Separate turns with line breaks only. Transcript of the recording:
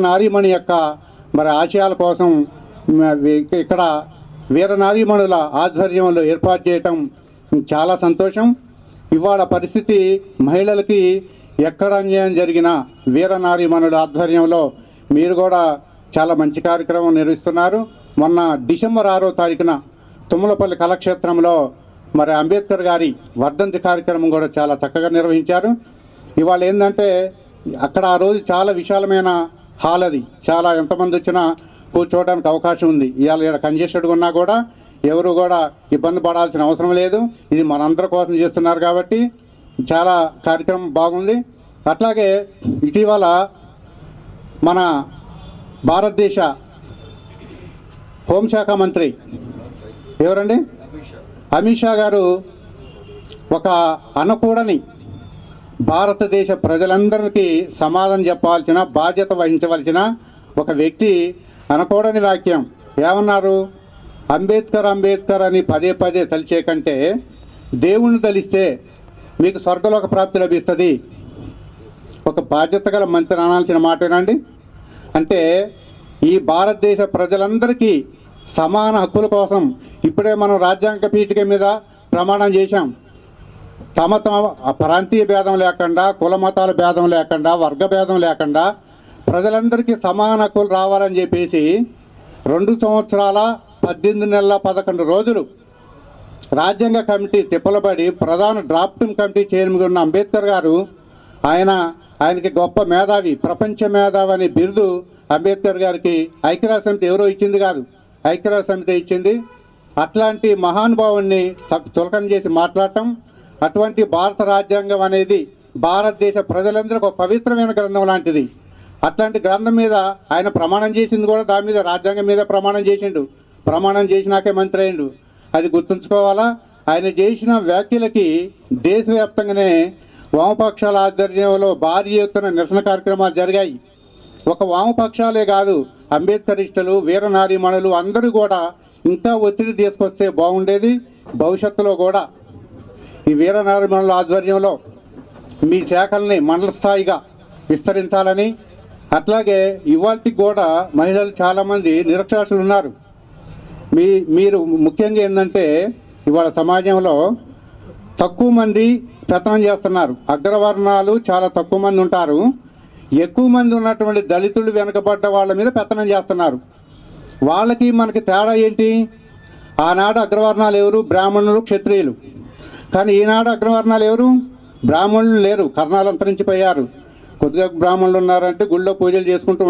నారీమణి యొక్క మరి ఆశయాల కోసం ఇక్కడ వీర నారీమణుల ఆధ్వర్యంలో ఏర్పాటు చేయటం చాలా సంతోషం. ఇవాళ పరిస్థితి మహిళలకి ఎక్కడ అన్యాయం జరిగినా వీర నారీమణుల ఆధ్వర్యంలో మీరు కూడా చాలా మంచి కార్యక్రమం నిర్వహిస్తున్నారు. మొన్న డిసెంబర్ 6వ తారీఖున తుమ్మలపల్లి కళాక్షేత్రంలో మరి అంబేద్కర్ గారి వర్ధంతి కార్యక్రమం కూడా చాలా చక్కగా నిర్వహించారు. ఇవాళ ఏంటంటే అక్కడ ఆ రోజు చాలా విశాలమైన హాల్, అది చాలా ఎంతమంది వచ్చినా కూర్చోవడానికి అవకాశం ఉంది. ఇవాళ ఇక్కడ కంజెస్టెడ్గా ఉన్నా కూడా ఎవరు కూడా ఇబ్బంది పడాల్సిన అవసరం లేదు. ఇది మనందరి కోసం చేస్తున్నారు కాబట్టి చాలా కార్యక్రమం బాగుంది. అట్లాగే ఇటీవల మన భారతదేశ హోంశాఖ మంత్రి ఎవరండి, అమిత్ షా గారు ఒక అనకూడని భారతదేశ ప్రజలందరికీ సమాధానం చెప్పాల్సిన బాధ్యత వహించవలసిన ఒక వ్యక్తి అనకూడని వాక్యం ఏమన్నారు, అంబేద్కర్ అంబేద్కర్ అని పదే పదే తలిచే కంటే దేవుణ్ణి తలిస్తే మీకు స్వర్గలోక ప్రాప్తి లభిస్తుంది. ఒక బాధ్యత గల మంత్రి అనాల్సిన మాటేనండి. అంటే ఈ భారతదేశ ప్రజలందరికీ సమాన హక్కుల కోసం ఇప్పుడే మనం రాజ్యాంగ పీఠిక మీద ప్రమాణం చేశాం. తమ ప్రాంతీయ భేదం లేకుండా, కుల మతాల భేదం లేకుండా, వర్గ భేదం లేకుండా ప్రజలందరికీ సమాన హక్కులు రావాలని చెప్పేసి 2 సంవత్సరాల 18 నెలల 11 రోజులు రాజ్యాంగ కమిటీ తిప్పలబడి ప్రధాన డ్రాఫ్టింగ్ కమిటీ చైర్మన్గా ఉన్న అంబేద్కర్ గారు ఆయనకి గొప్ప మేధావి, ప్రపంచ మేధావి అనే బిరుదు అంబేద్కర్ గారికి ఐక్యరాజ్య సమితి ఎవరో ఇచ్చింది కాదు, ఐక్యరాజ్య సమితి ఇచ్చింది. అట్లాంటి మహానుభావుణ్ణి చులకన చేసి మాట్లాడటం, అటువంటి భారత రాజ్యాంగం అనేది భారతదేశ ప్రజలందరికీ ఒక పవిత్రమైన గ్రంథం లాంటిది. అట్లాంటి గ్రంథం మీద ఆయన ప్రమాణం చేసింది కూడా దాని మీద, రాజ్యాంగం మీద ప్రమాణం చేసిండు. ప్రమాణం చేసినాకే మంత్రి అయిండు. అది గుర్తుంచుకోవాలా. ఆయన చేసిన వ్యాఖ్యలకి దేశవ్యాప్తంగానే వామపక్షాల ఆధ్వర్యంలో భారీ ఎత్తున నిరసన కార్యక్రమాలు జరిగాయి. ఒక వామపక్షాలే కాదు, అంబేద్కరిస్టులు, వీర నారీమణులు అందరూ కూడా ఇంకా ఒత్తిడి తీసుకొస్తే బాగుండేది. భవిష్యత్తులో కూడా ఈ వీర నారీమణుల ఆధ్వర్యంలో మీ శాఖల్ని మండల స్థాయిగా విస్తరించాలని, అట్లాగే ఇవాళకి కూడా మహిళలు చాలామంది నిరక్షరాస్యులు ఉన్నారు. మీరు ముఖ్యంగా ఏంటంటే ఇవాళ సమాజంలో తక్కువ మంది పెత్తనం చేస్తున్నారు. అగ్రవర్ణాలు చాలా తక్కువ మంది ఉంటారు. ఎక్కువ మంది ఉన్నటువంటి దళితులు, వెనుకబడ్డ వాళ్ళ మీద పెత్తనం చేస్తున్నారు. వాళ్ళకి మనకి తేడా ఏంటి? ఆనాడు అగ్రవర్ణాలు ఎవరు? బ్రాహ్మణులు, క్షత్రియులు. కానీ ఈనాడు అగ్రవర్ణాలు ఎవరు? బ్రాహ్మణులు లేరు, కర్ణాలు అంతరించిపోయారు. కొద్దిగా బ్రాహ్మణులు ఉన్నారంటే గుళ్ళో పూజలు చేసుకుంటూ